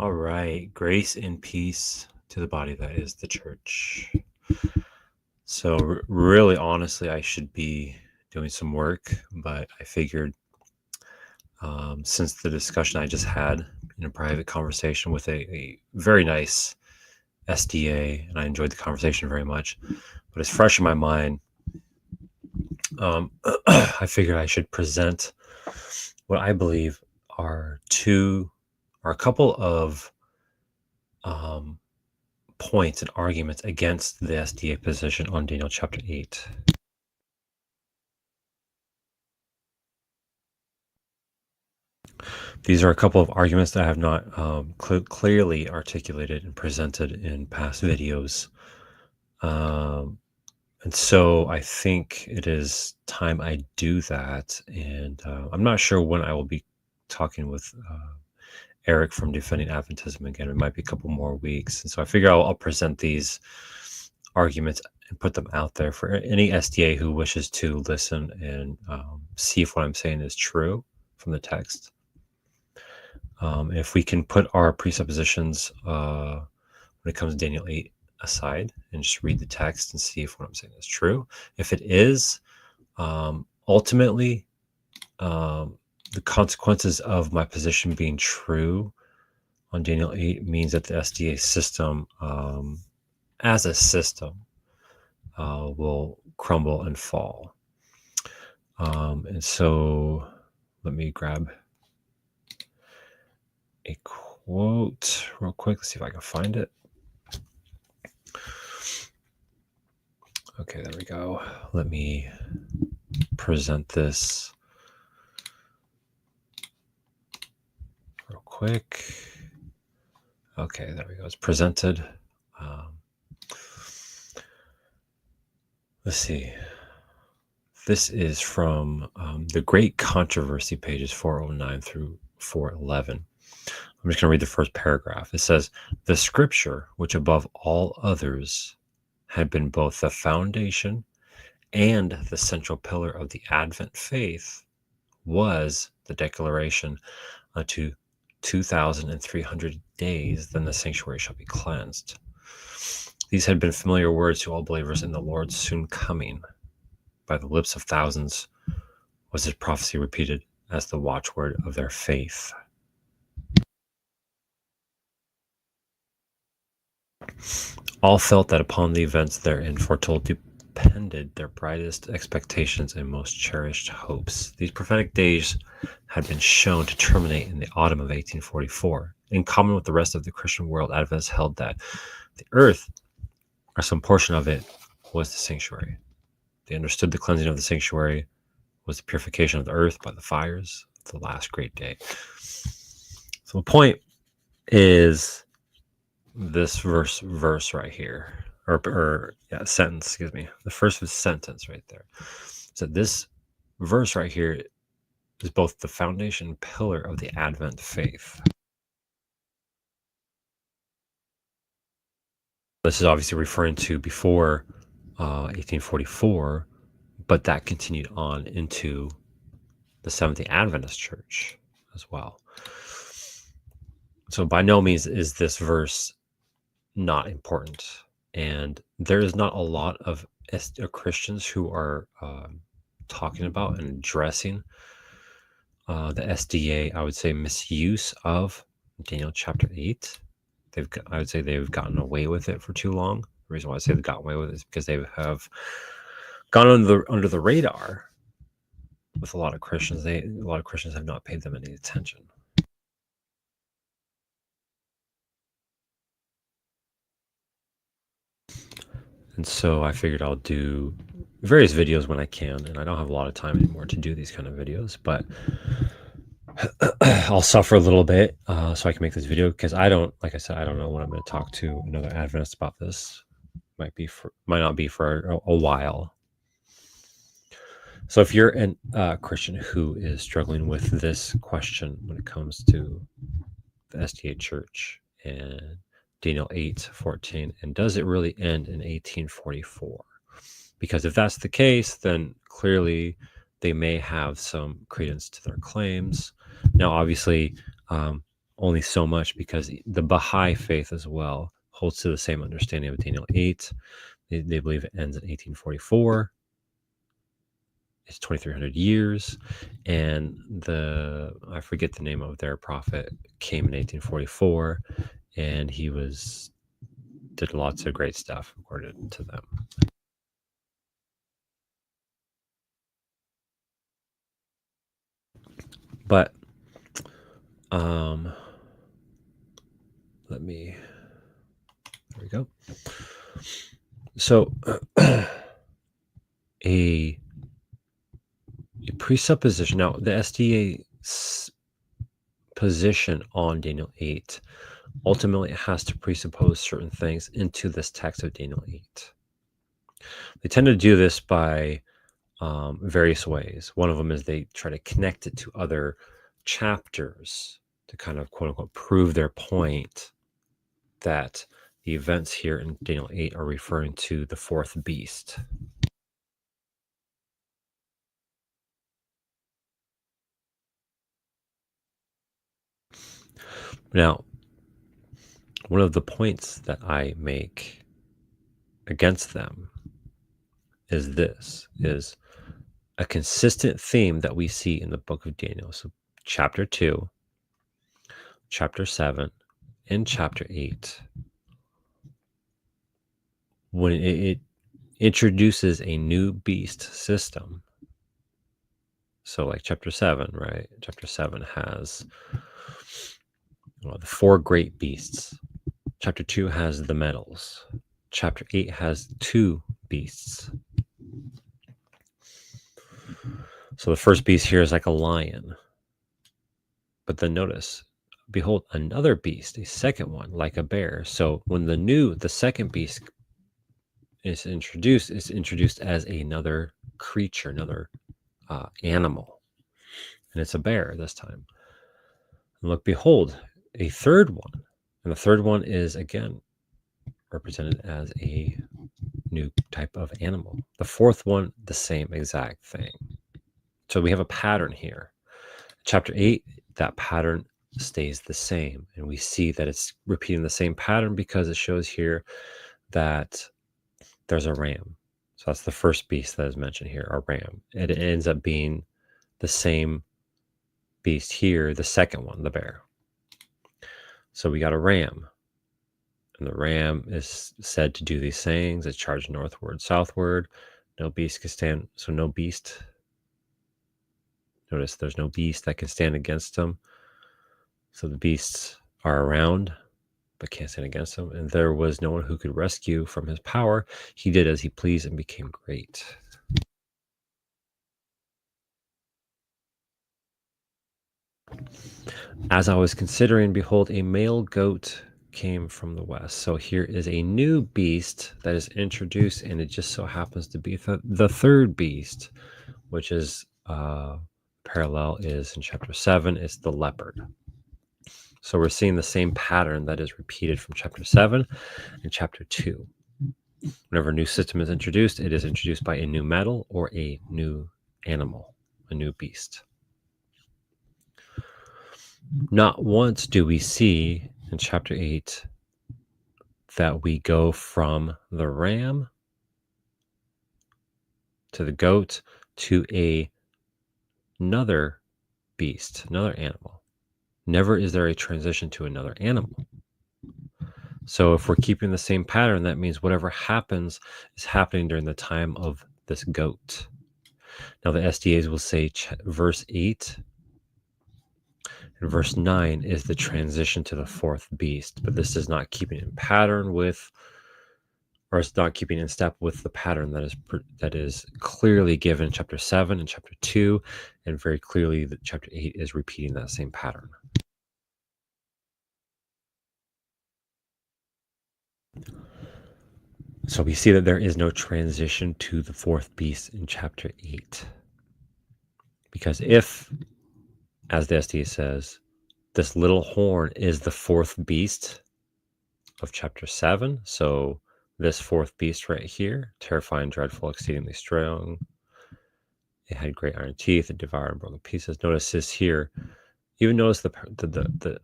All right, grace and peace to the body that is the church. So, really, honestly, I should be doing some work, but I figured since the discussion I just had in a private conversation with a very nice SDA, and I enjoyed the conversation very much, but it's fresh in my mind. I figured I should present what I believe are a couple of points and arguments against the SDA position on Daniel chapter 8. These are a couple of arguments that I have not clearly articulated and presented in past videos. And so I think it is time I do that. And I'm not sure when I will be talking with Eric from Defending Adventism again. It might be a couple more weeks. And so I figure I'll present these arguments and put them out there for any SDA who wishes to listen and see if what I'm saying is true from the text. If we can put our presuppositions when it comes to Daniel 8 aside and just read the text and see if what I'm saying is true. If it is, ultimately, the consequences of my position being true on Daniel 8 means that the SDA system, as a system, will crumble and fall. And so let me grab a quote real quick. Let's see if I can find it. Okay, there we go. Let me present this real quick. Okay, there we go. It's presented. Let's see. This is from the Great Controversy, pages 409 through 411. I'm just going to read the first paragraph. It says, "The scripture, which above all others had been both the foundation and the central pillar of the Advent faith, was the declaration unto 2,300 days, then the sanctuary shall be cleansed. These had been familiar words to all believers in the Lord's soon coming. By the lips of thousands was his prophecy repeated as the watchword of their faith." All felt that upon the events therein foretold depended their brightest expectations and most cherished hopes. These prophetic days had been shown to terminate in the autumn of 1844. In common with the rest of the Christian world, Adventists held that the earth, or some portion of it, was the sanctuary. They understood the cleansing of the sanctuary was the purification of the earth by the fires of the last great day. So the point is this verse right here, sentence, excuse me. The first sentence right there. So this verse right here is both the foundation and pillar of the Advent faith. This is obviously referring to before 1844, but that continued on into the Seventh-day Adventist Church as well. So by no means is this verse not important. And there is not a lot of Christians who are talking about and addressing the SDA, I would say, misuse of Daniel chapter 8. I would say they've gotten away with it for too long. The reason why I say they've gotten away with it is because they have gone under the radar with a lot of Christians. A lot of Christians have not paid them any attention. And so I figured I'll do various videos when I can, and I don't have a lot of time anymore to do these kind of videos, but I'll suffer a little bit so I can make this video, because like I said, I don't know when I'm going to talk to another Adventist about this. Might not be for a while. So if you're a Christian who is struggling with this question when it comes to the SDA Church and Daniel 8:14, and does it really end in 1844? Because if that's the case, then clearly they may have some credence to their claims. Now, obviously, only so much, because the Baha'i faith as well holds to the same understanding of Daniel 8. They believe it ends in 1844. It's 2,300 years, and I forget the name of their prophet, came in 1844, and he did lots of great stuff according to them. But there we go. So a presupposition. Now, the SDA's position on Daniel 8 ultimately has to presuppose certain things into this text of Daniel 8. They tend to do this by various ways. One of them is they try to connect it to other chapters to kind of, quote unquote, prove their point that the events here in Daniel 8 are referring to the fourth beast. Now, one of the points that I make against them is a consistent theme that we see in the book of Daniel. So chapter 2, chapter 7, and chapter 8, when it introduces a new beast system. So like chapter 7, right? Chapter 7 has the four great beasts. Chapter 2 has the metals. Chapter 8 has two beasts. So the first beast here is like a lion. But then notice, behold, another beast, a second one, like a bear. So when the second beast is introduced, it's introduced as another creature, another animal. And it's a bear this time. And look, behold, a third one. And the third one is again represented as a new type of animal. The fourth one, the same exact thing. So we have a pattern here. Chapter 8, that pattern stays the same. And we see that it's repeating the same pattern because it shows here that there's a ram. So that's the first beast that is mentioned here, a ram. And it ends up being the same beast here, the second one, the bear. So we got a ram. And the ram is said to do these things. It charged northward, southward. No beast can stand. So no beast. Notice there's no beast that can stand against him. So the beasts are around, but can't stand against him. And there was no one who could rescue from his power. He did as he pleased and became great. As I was considering, behold, a male goat came from the west. So here is a new beast that is introduced, and it just so happens to be the third beast, which is parallel is in chapter 7. It's the leopard. So we're seeing the same pattern that is repeated from chapter 7 and chapter 2. Whenever a new system is introduced, it is introduced by a new metal or a new animal, a new beast. Not once do we see in chapter 8 that we go from the ram to the goat to another beast, another animal. Never is there a transition to another animal. So if we're keeping the same pattern, that means whatever happens is happening during the time of this goat. Now the SDAs will say verse 8 and verse 9 is the transition to the fourth beast, but this is not keeping in pattern with, or it's not keeping in step with the pattern that is clearly given in chapter 7 and chapter 2, and very clearly that chapter 8 is repeating that same pattern. So we see that there is no transition to the fourth beast in chapter 8. Because if, as the SDA says, this little horn is the fourth beast of chapter 7, so this fourth beast right here, terrifying, dreadful, exceedingly strong, it had great iron teeth, it devoured and broken pieces. Notice this here. Even notice the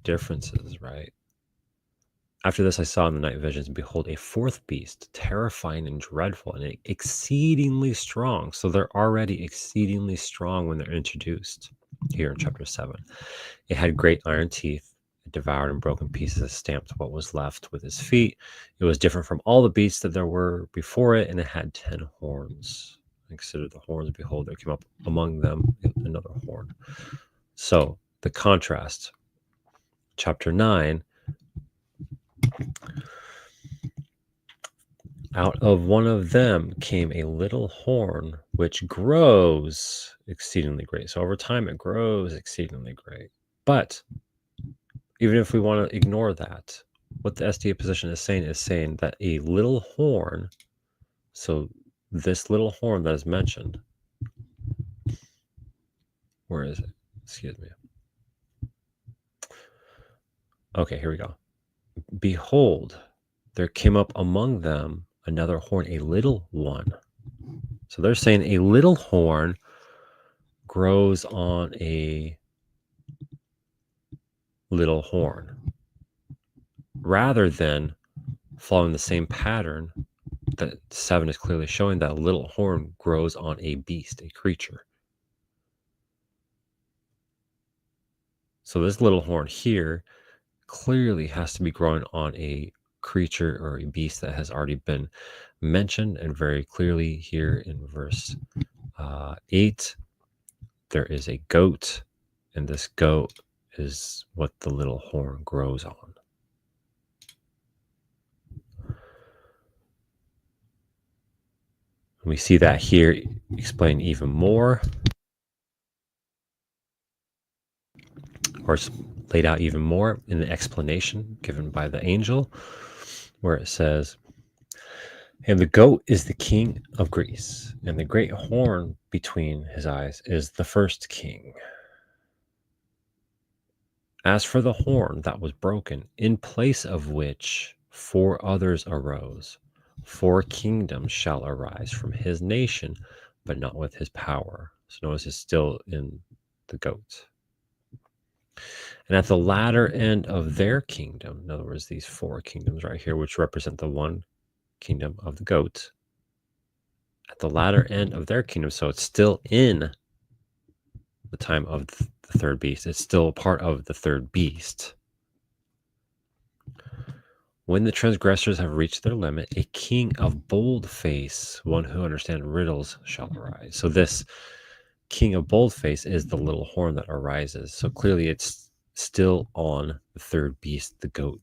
differences, right? After this, I saw in the night visions, and behold, a fourth beast, terrifying and dreadful, and exceedingly strong. So they're already exceedingly strong when they're introduced here in chapter 7. It had great iron teeth. It devoured and broke in pieces, and stamped what was left with his feet. It was different from all the beasts that there were before it, and it had 10 horns. And considered the horns, behold, there came up among them another horn. So the contrast, chapter 9, out of one of them came a little horn, which grows exceedingly great. So over time, it grows exceedingly great. But even if we want to ignore that, what the SDA position is saying that a little horn, so this little horn that is mentioned, where is it? Excuse me. Okay, here we go. Behold, there came up among them another horn, a little one. So they're saying a little horn grows on a little horn, rather than following the same pattern that 7 is clearly showing, that a little horn grows on a beast, a creature. So this little horn here clearly has to be growing on a creature or a beast that has already been mentioned, and very clearly here in verse 8, there is a goat, and this goat is what the little horn grows on. We see that here explained even more, or it's laid out even more in the explanation given by the angel, where it says, and the goat is the king of Greece, and the great horn between his eyes is the first king. As for the horn that was broken, in place of which 4 others arose, 4 kingdoms shall arise from his nation, but not with his power. So notice it's still in the goat. And at the latter end of their kingdom, in other words, these 4 kingdoms right here, which represent the one kingdom of the goat, at the latter end of their kingdom, so it's still in the time of the third beast, it's still part of the third beast. When the transgressors have reached their limit, a king of bold face, one who understands riddles, shall arise. So this king of bold face is the little horn that arises. So clearly it's still on the third beast, the goat.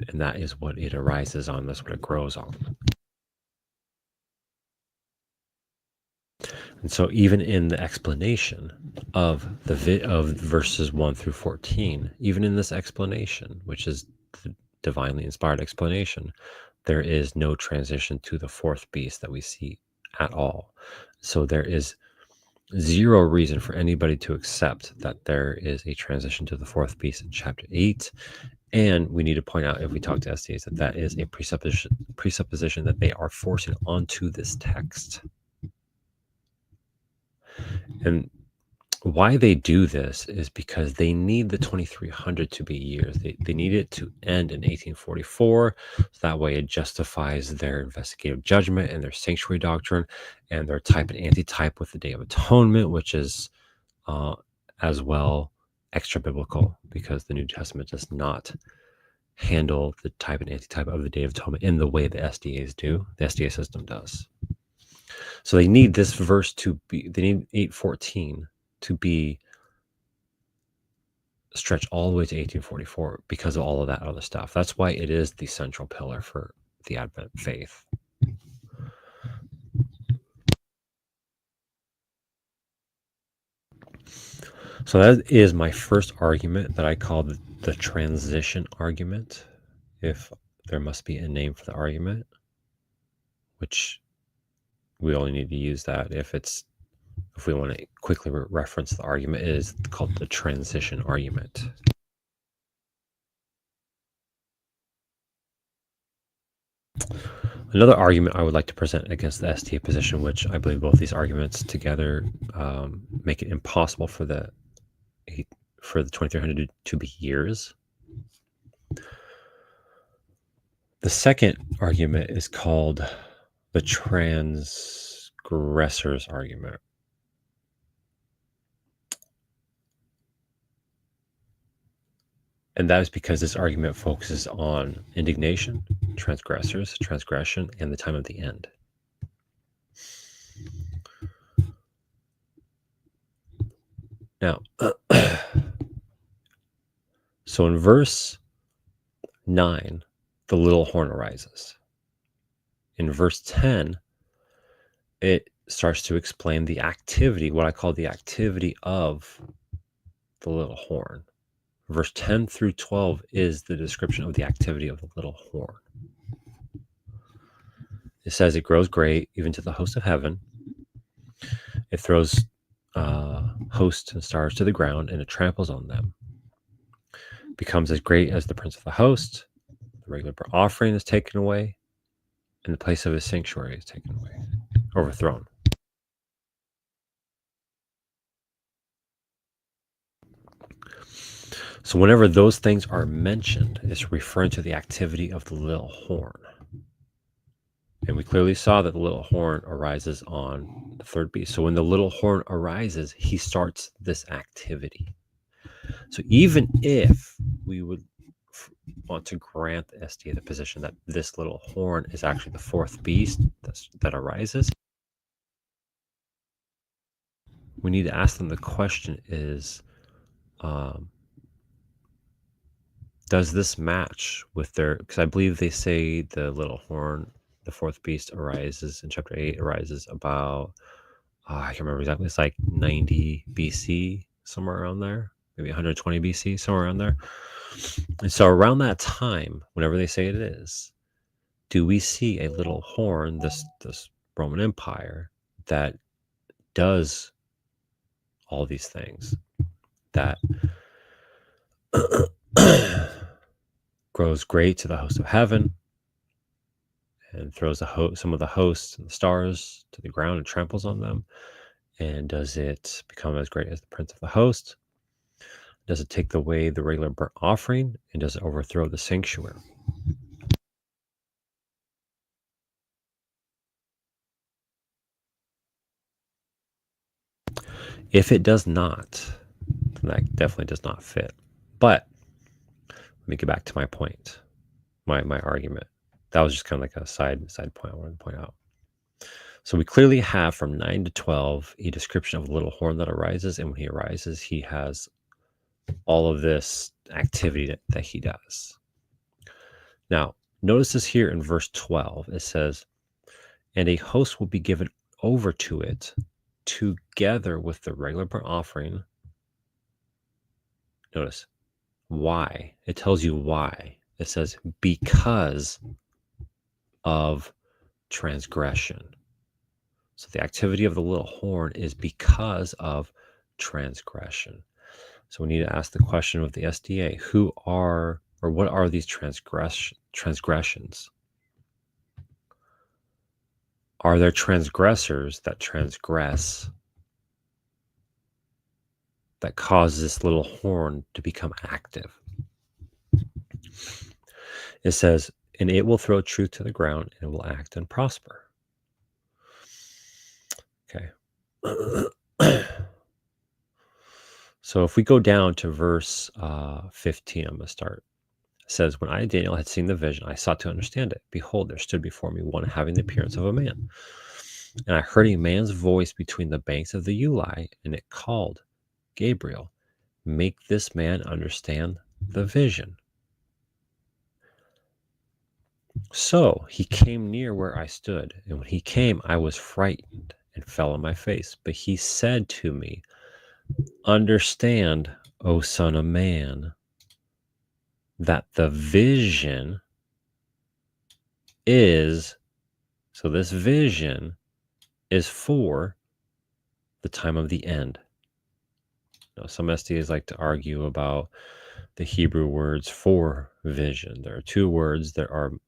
And that is what it arises on. That's what it grows on. And so even in the explanation of of verses 1 through 14, even in this explanation, which is the divinely inspired explanation, there is no transition to the fourth beast that we see at all. So there is zero reason for anybody to accept that there is a transition to the fourth beast in chapter 8. And we need to point out, if we talk to SDAs, that that is a presupposition that they are forcing onto this text. And why they do this is because they need the 2300 to be years. They need it to end in 1844. So that way it justifies their investigative judgment and their sanctuary doctrine and their type and antitype with the Day of Atonement, which is as well extra biblical, because the New Testament does not handle the type and antitype of the Day of Atonement in the way the SDAs do. The SDA system does. So they need this verse to be, they need 8:14 to be stretched all the way to 1844 because of all of that other stuff. That's why it is the central pillar for the Advent faith. So that is my first argument that I call the transition argument, if there must be a name for the argument, which we only need to use that if we want to quickly reference the argument. It is called the transition argument. Another argument I would like to present against the SDA position, which I believe both these arguments together make it impossible for for the 2300 to be years. The second argument is called the transgressor's argument. And that is because this argument focuses on indignation, transgressors, transgression, and the time of the end. Now, so in verse 9, the little horn arises. In verse 10, it starts to explain the activity, what I call the activity of the little horn. Verse 10 through 12 is the description of the activity of the little horn. It says it grows great even to the host of heaven. It throws hosts and stars to the ground, and it tramples on them. Becomes as great as the prince of the host. The regular burnt offering is taken away, and the place of his sanctuary is taken away, overthrown. So whenever those things are mentioned, it's referring to the activity of the little horn. And we clearly saw that the little horn arises on the third beast. So when the little horn arises, he starts this activity. So even if we would want to grant the SDA the position that this little horn is actually the fourth beast that arises, we need to ask them the question is, does this match with their, because I believe they say the little horn, the fourth beast arises in chapter 8, arises about, I can't remember exactly, it's like 90 BC, somewhere around there, maybe 120 BC, somewhere around there. And so around that time, whenever they say it is, do we see a little horn, this Roman Empire, that does all these things, that grows great to the host of heaven, and throws some of the hosts and the stars to the ground and tramples on them? And does it become as great as the prince of the host? Does it take away the regular burnt offering? And does it overthrow the sanctuary? If it does not, then that definitely does not fit. But let me get back to my point, my argument. That was just kind of like a side point I wanted to point out. So we clearly have from 9 to 12 a description of a little horn that arises, and when he arises, he has all of this activity that he does. Now, notice this here in verse 12. It says, and a host will be given over to it together with the regular burnt offering. Notice why. It tells you why. It says because of transgression. So the activity of the little horn is because of transgression. So we need to ask the question of the SDA, who are, or what are these transgressions? Are there transgressors that transgress that cause this little horn to become active? It says, and it will throw truth to the ground and it will act and prosper. Okay. So if we go down to verse 15, I'm going to start. It says, when I, Daniel, had seen the vision, I sought to understand it. Behold, there stood before me one having the appearance of a man. And I heard a man's voice between the banks of the Uli, and it called, Gabriel, make this man understand the vision. So he came near where I stood, and when he came, I was frightened and fell on my face. But he said to me, understand, O son of man, that the vision is, so this vision is for the time of the end. Now, some SDAs like to argue about the Hebrew words for vision. There are two words. There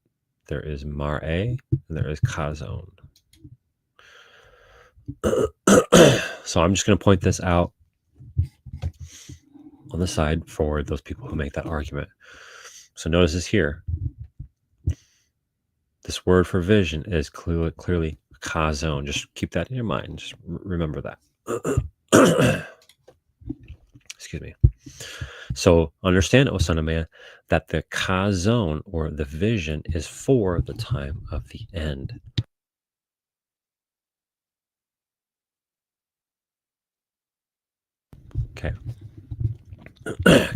is mar'eh and there is kazon. So I'm just going to point this out. on the side for those people who make that argument. So notice this here. This word for vision is clearly kazon. Just keep that in your mind. Just remember that. Excuse me. So understand, O son of man, that the kazon, or the vision, is for the time of the end. Okay.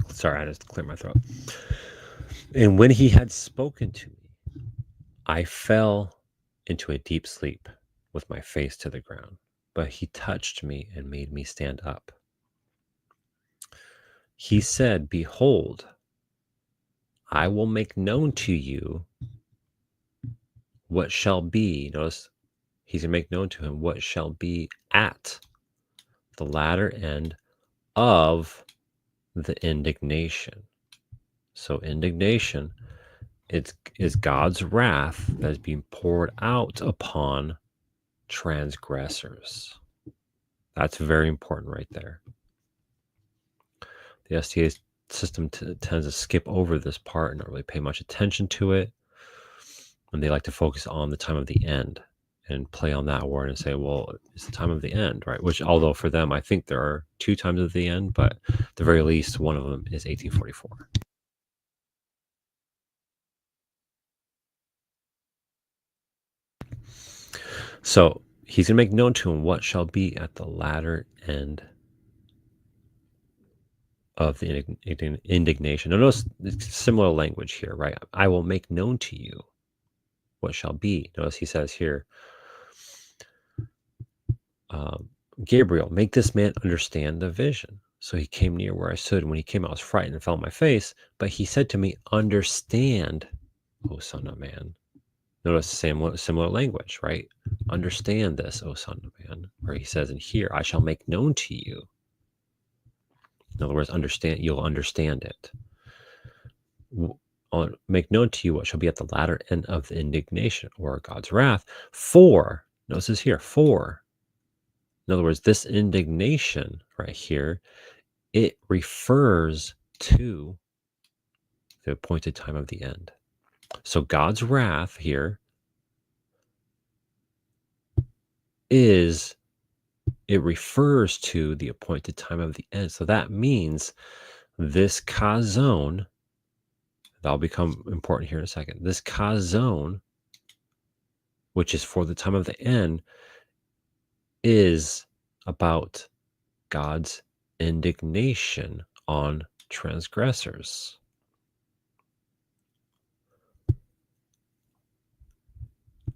Sorry, I just cleared my throat. And when he had spoken to me, I fell into a deep sleep with my face to the ground. But he touched me and made me stand up. He said, behold, I will make known to you what shall be. Notice he's going to make known to him what shall be at the latter end of the indignation. So indignation is God's wrath that is being poured out upon transgressors. That's very important right there. The SDA system tends to skip over this part and not really pay much attention to it. And they like to focus on the time of the end and play on that word and say, well, it's the time of the end, right? Which, although for them, I think there are two times of the end, but at the very least, one of them is 1844. So he's going to make known to him what shall be at the latter end of the indignation. Now notice similar language here, right? I will make known to you what shall be. Notice he says here, Gabriel, make this man understand the vision. So he came near where I stood. When he came, I was frightened and fell on my face. But he said to me, understand, O son of man. Notice similar language, right? Understand this, O son of man. Where he says in here, I shall make known to you. In other words, understand. You'll understand it. I'll make known to you what shall be at the latter end of the indignation, or God's wrath. For, notice this here, for. In other words, this indignation right here, it refers to the appointed time of the end. So God's wrath here it refers to the appointed time of the end. So that means this kazon, that'll become important here in a second. This kazon, which is for the time of the end, is about God's indignation on transgressors.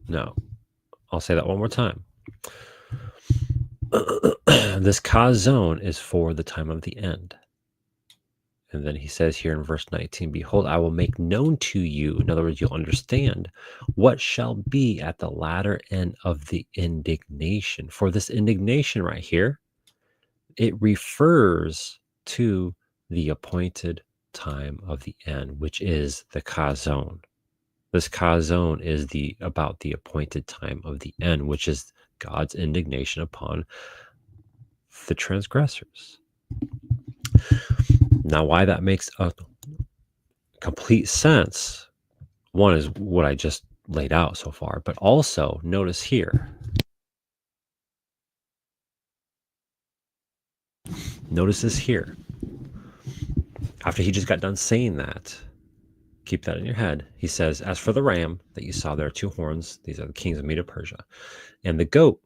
No, I'll say that one more time. This kazon is for the time of the end. And then he says here in verse 19, behold, I will make known to you, in other words, you'll understand what shall be at the latter end of the indignation. For this indignation right here, it refers to the appointed time of the end, which is the kazon. This kazon is about the appointed time of the end, which is God's indignation upon the transgressors. Now, why that makes a complete sense, one is what I just laid out so far, but also notice here. Notice this here. After he just got done saying that, keep that in your head. He says, as for the ram that you saw, there are two horns. These are the kings of Medo-Persia. And the goat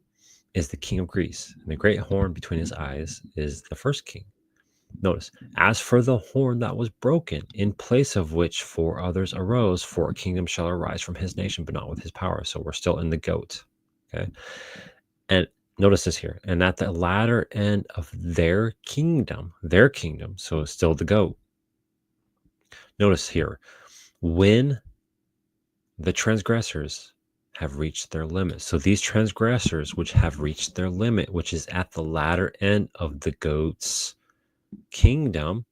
is the king of Greece. And the great horn between his eyes is the first king. Notice, as for the horn that was broken, in place of which four others arose, four kingdoms shall arise from his nation, but not with his power. So we're still in the goat. Okay. And notice this here. And at the latter end of their kingdom, so it's still the goat. Notice here, when the transgressors have reached their limit. So these transgressors which have reached their limit, which is at the latter end of the goat's kingdom,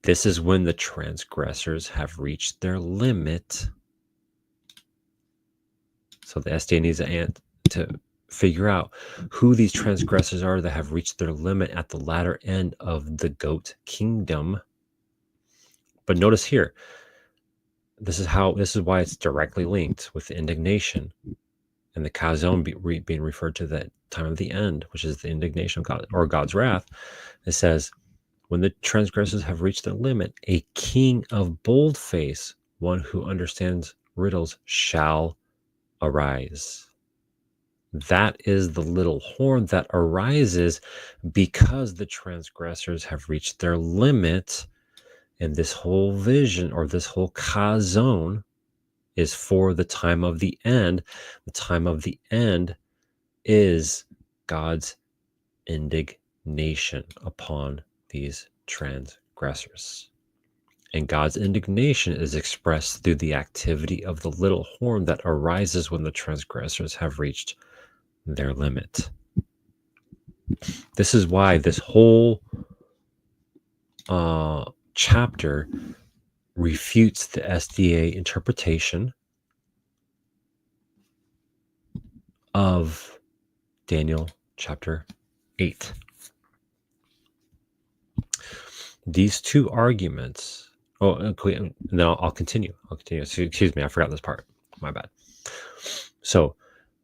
this is when the transgressors have reached their limit. So the SDA needs to figure out who these transgressors are that have reached their limit at the latter end of the goat kingdom. But notice here, this is why it's directly linked with the indignation and the chazon being referred to the time of the end, which is the indignation of God or God's wrath. It says, when the transgressors have reached their limit, a king of bold face, one who understands riddles, shall arise. That is the little horn that arises because the transgressors have reached their limit. And this whole vision or this whole chazon is for the time of the end. The time of the end is God's indignation upon these transgressors. And God's indignation is expressed through the activity of the little horn that arises when the transgressors have reached their limit. This is why this whole chapter refutes the SDA interpretation of Daniel chapter 8. These two arguments. Oh, okay, no, I'll continue. Excuse me, I forgot this part. My bad. So,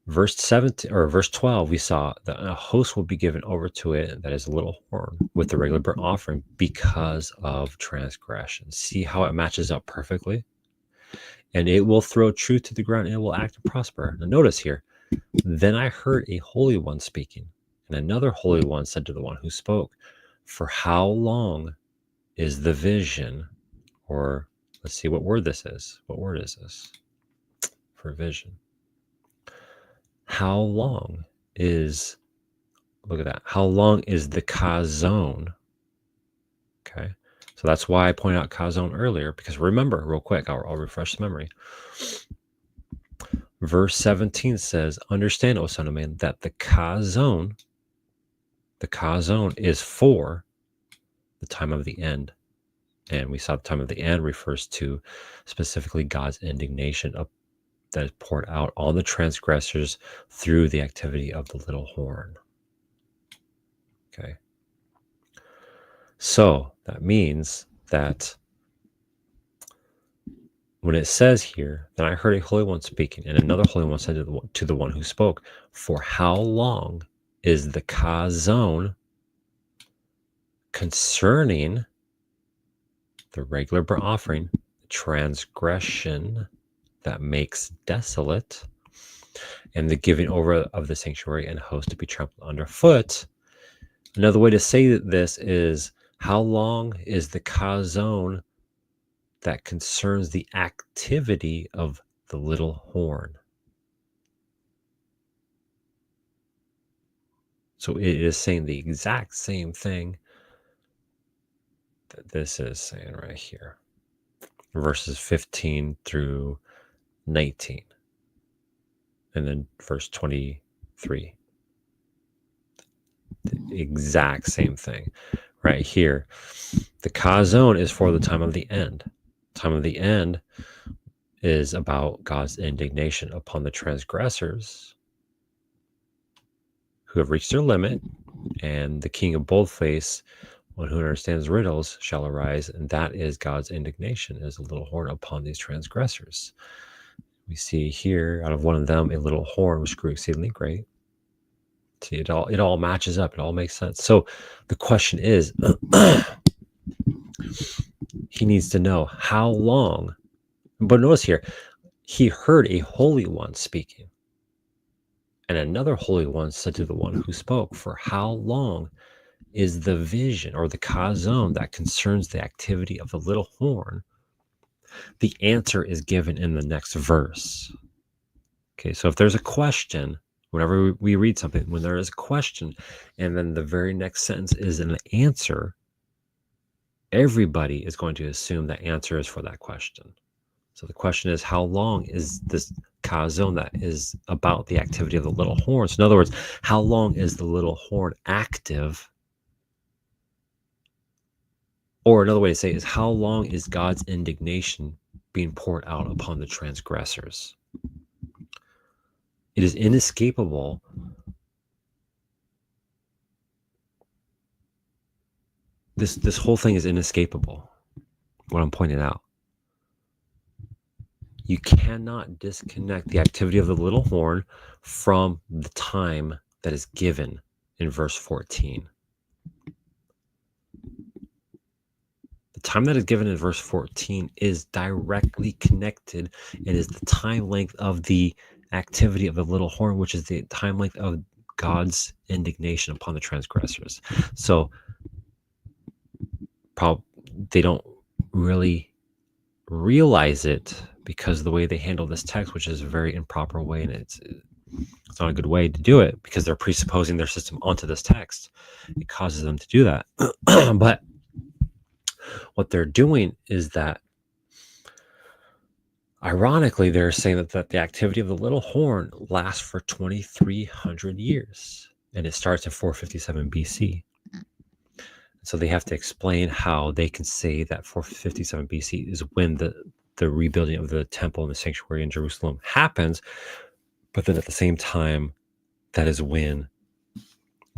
verse 17 or verse 12, we saw that a host will be given over to it that is a little horn with the regular burnt offering because of transgression. See how it matches up perfectly? And it will throw truth to the ground and it will act and prosper. Now notice here, then I heard a holy one speaking, and another holy one said to the one who spoke, for how long is the vision? Or let's see what word this is. What word is this for vision? How long is, look at that. How long is the chazon? Okay. So that's why I pointed out chazon earlier, because remember, real quick, I'll refresh the memory. Verse 17 says, understand, O son of man, that the chazon is for the time of the end. And we saw the time of the end refers to specifically God's indignation that is poured out on the transgressors through the activity of the little horn. Okay. So that means that when it says here, then I heard a holy one speaking, and another holy one said to the one who spoke, for how long is the chazon concerning the regular burnt offering, the transgression that makes desolate, and the giving over of the sanctuary and host to be trampled underfoot? Another way to say this is, how long is the chazon that concerns the activity of the little horn? So it is saying the exact same thing that this is saying right here. Verses 15 through 19. And then verse 23. The exact same thing right here. The chazon is for the time of the end. Time of the end is about God's indignation upon the transgressors who have reached their limit, and the king of boldface, one who understands riddles, shall arise, and that is God's indignation, is a little horn upon these transgressors. We see here, out of one of them, a little horn which grew exceedingly great. See, it all matches up. It all makes sense. So the question is, he needs to know how long. But notice here, he heard a holy one speaking, and another holy one said to the one who spoke, for how long is the vision or the chazon that concerns the activity of the little horn? The answer is given in the next verse. Okay, so if there's a question, whenever we read something, when there is a question, and then the very next sentence is an answer, everybody is going to assume that answer is for that question. So the question is, how long is this chazon that is about the activity of the little horn? So in other words, how long is the little horn active? Or another way to say it is, how long is God's indignation being poured out upon the transgressors? It is inescapable this whole thing is inescapable. What I'm pointing out. You cannot disconnect the activity of the little horn from the time that is given in verse 14. The time that is given in verse 14 is directly connected and is the time length of the activity of the little horn, which is the time length of God's indignation upon the transgressors. So they don't really realize it because of the way they handle this text, which is a very improper way, and it's not a good way to do it because they're presupposing their system onto this text. It causes them to do that. But what they're doing is that, ironically, they're saying that the activity of the little horn lasts for 2,300 years, and it starts in 457 BC. So they have to explain how they can say that 457 BC is when the rebuilding of the temple and the sanctuary in Jerusalem happens, but then at the same time, that is when,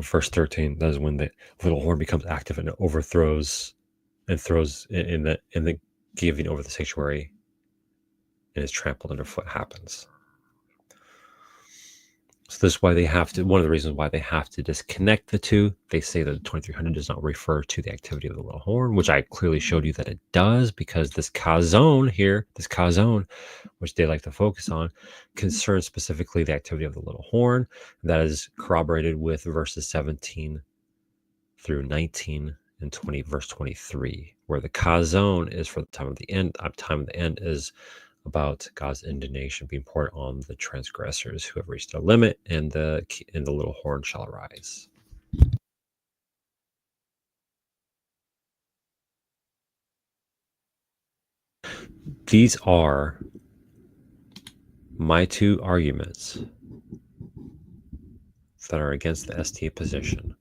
verse 13, that is when the little horn becomes active and it overthrows and throws in the giving over the sanctuary and is trampled underfoot happens. So this is why they have to, one of the reasons why they have to disconnect the two. They say that the 2300 does not refer to the activity of the little horn, which I clearly showed you that it does, because this kazon here, which they like to focus on, concerns specifically the activity of the little horn. That is corroborated with verses 17 through 19 and 20, verse 23, where the kazon is for the time of the end. Time of the end is about God's indignation being poured on the transgressors who have reached their limit, and the little horn shall arise. These are my two arguments that are against the SDA position,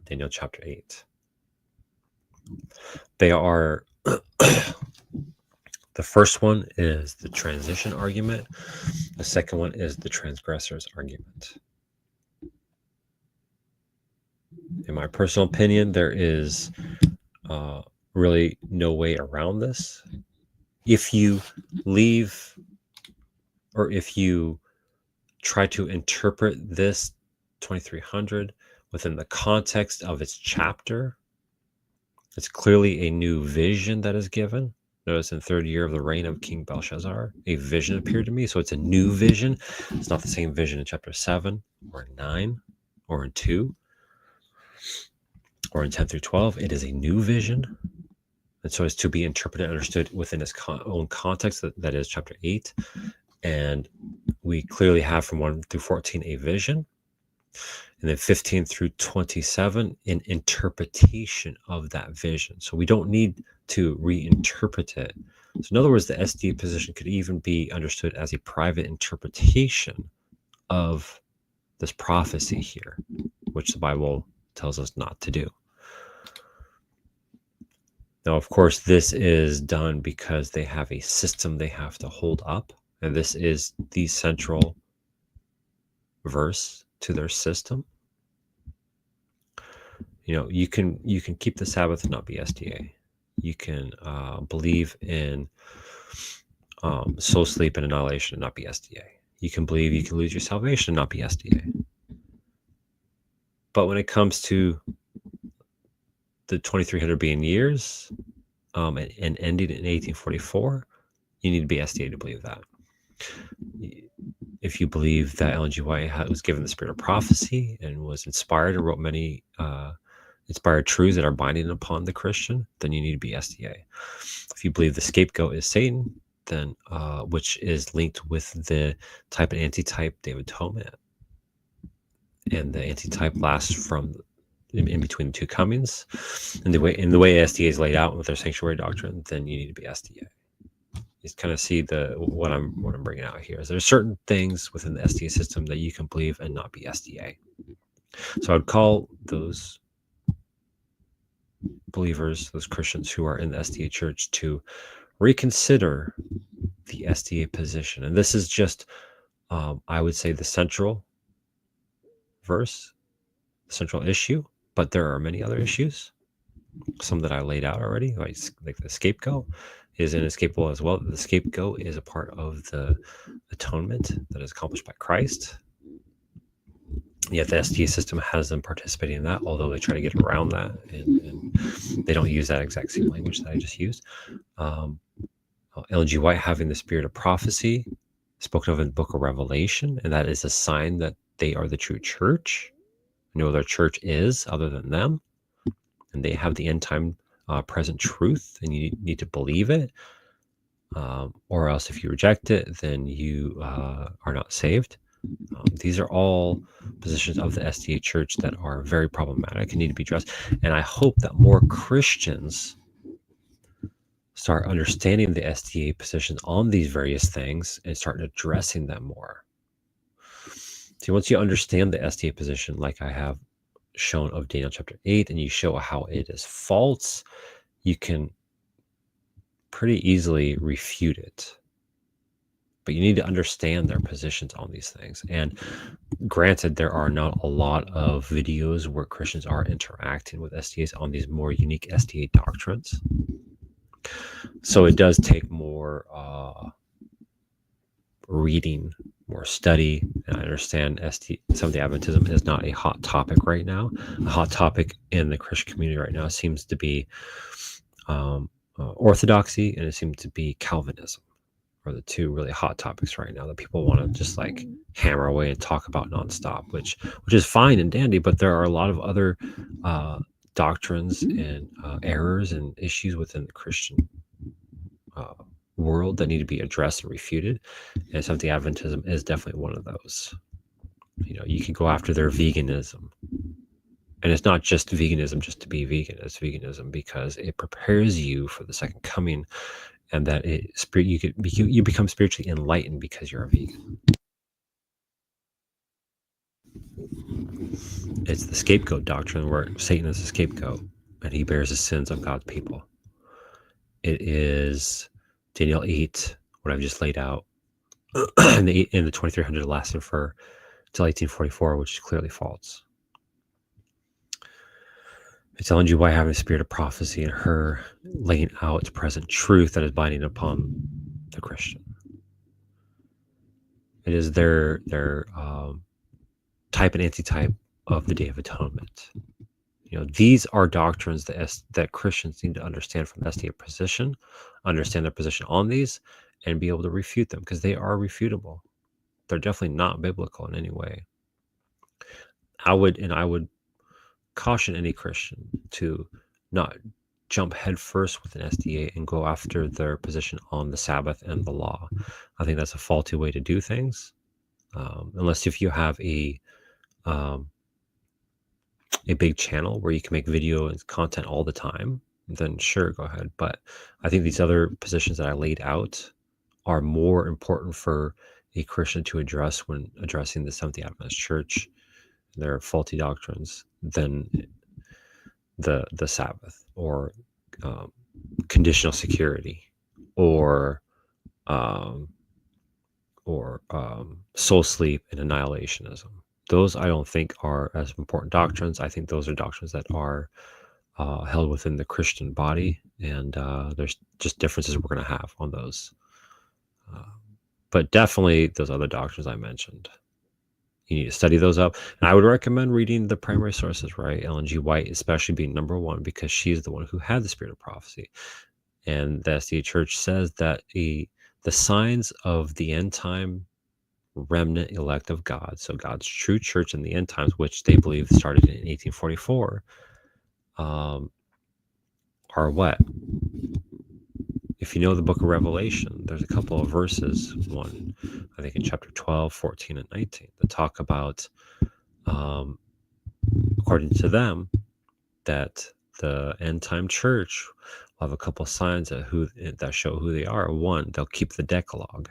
Daniel chapter 8. They are the first one is the transition argument. The second one is the transgressors argument. In my personal opinion, there is really no way around this. If you leave, or if you try to interpret this 2300 within the context of its chapter, it's clearly a new vision that is given. Notice, in the third year of the reign of King Belshazzar, a vision appeared to me. So it's a new vision. It's not the same vision in chapter 7 or 9 or in 2 or in 10 through 12. It is a new vision. And so it's to be interpreted and understood within its own context, that is chapter 8. And we clearly have from 1 through 14 a vision. And then 15 through 27, an interpretation of that vision. So we don't need to reinterpret it. So in other words, the SDA position could even be understood as a private interpretation of this prophecy here, which the Bible tells us not to do. Now, of course, this is done because they have a system they have to hold up, and this is the central verse to their system. You know, you can keep the Sabbath and not be SDA. You can believe in soul sleep and annihilation and not be SDA. You can believe you can lose your salvation and not be SDA. But when it comes to the 2300 being years and ending in 1844, you need to be SDA to believe that. If you believe that Ellen G. White was given the spirit of prophecy and was inspired and wrote many inspired truths that are binding upon the Christian, then you need to be SDA. If you believe the scapegoat is Satan, then which is linked with the type and antitype David Tomat, and the antitype lasts from in between the two comings, and the way SDA is laid out with their sanctuary doctrine, then you need to be SDA. You kind of see what I'm bringing out here is there's certain things within the SDA system that you can believe and not be SDA. So I'd call those believers, those Christians who are in the SDA church, to reconsider the SDA position. And this is just, I would say, the central verse, the central issue, but there are many other issues. some that I laid out already, like the scapegoat is inescapable as well. The scapegoat is a part of the atonement that is accomplished by Christ. Yet the SDA system has them participating in that, although they try to get around that, and they don't use that exact same language that I just used. Ellen G. White having the spirit of prophecy, spoken of in the book of Revelation, and that is a sign that they are the true church. No other church is other than them, and they have the end time present truth, and you need to believe it, or else if you reject it, then you are not saved. These are all positions of the SDA church that are very problematic and need to be addressed. And I hope that more Christians start understanding the SDA positions on these various things and start addressing them more. See, once you understand the SDA position, like I have shown of Daniel chapter 8, and you show how it is false, you can pretty easily refute it. But you need to understand their positions on these things. And granted, there are not a lot of videos where Christians are interacting with SDAs on these more unique SDA doctrines. So it does take more reading, more study. And I understand Seventh-day Adventism is not a hot topic right now. A hot topic in the Christian community right now seems to be orthodoxy, and it seems to be Calvinism. Are the two really hot topics right now that people want to just like hammer away and talk about nonstop, which is fine and dandy, but there are a lot of other doctrines and errors and issues within the Christian world that need to be addressed and refuted, and Seventh-day Adventism is definitely one of those. You can go after their veganism, and it's not just veganism just to be vegan. It's veganism because it prepares you for the second coming, and that you become spiritually enlightened because you're a vegan. It's the scapegoat doctrine, where Satan is a scapegoat and he bears the sins of God's people. It is Daniel 8, what I've just laid out, in the 2300 lasted for till 1844, which is clearly false. It's Ellen G. White having a spirit of prophecy and her laying out present truth that is binding upon the Christian. It is their type and antitype of the Day of Atonement. These are doctrines that Christians need to understand from the SDA position, understand their position on these, and be able to refute them, because they are refutable. They're definitely not biblical in any way. I would caution any Christian to not jump headfirst with an SDA and go after their position on the Sabbath and the law. I think that's a faulty way to do things, unless if you have a big channel where you can make video and content all the time, then sure, go ahead. But I think these other positions that I laid out are more important for a Christian to address when addressing the Seventh-day Adventist Church, their faulty doctrines, than the Sabbath, or conditional security, or soul sleep and annihilationism. Those I don't think are as important doctrines. I think those are doctrines that are held within the Christian body, and there's just differences we're going to have on those. But definitely those other doctrines I mentioned, you need to study those up. And I would recommend reading the primary sources, right? Ellen G. White, especially being number one, because she's the one who had the spirit of prophecy. And the SDA Church says that the signs of the end time remnant elect of God, so God's true church in the end times, which they believe started in 1844, are what? If you know the book of Revelation, there's a couple of verses, one, I think in chapter 12, 14, and 19, that talk about, according to them, that the end time church will have a couple of signs that show who they are. One, they'll keep the Decalogue.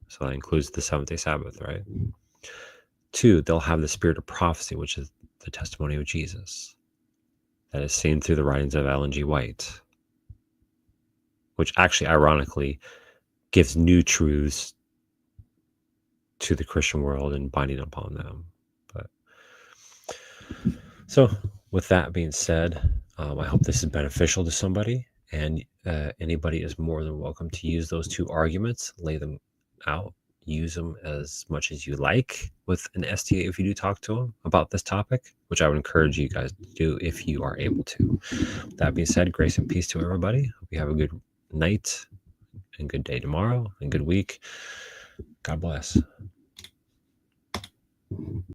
So that includes the seventh-day Sabbath, right? Two, they'll have the spirit of prophecy, which is the testimony of Jesus. That is seen through the writings of Ellen G. White, which actually, ironically, gives new truths to the Christian world and binding upon them. But so, with that being said, I hope this is beneficial to somebody, and anybody is more than welcome to use those two arguments, lay them out, use them as much as you like with an SDA if you do talk to them about this topic, which I would encourage you guys to do if you are able to. That being said, grace and peace to everybody. Hope you have a good night and good day tomorrow and good week. God bless.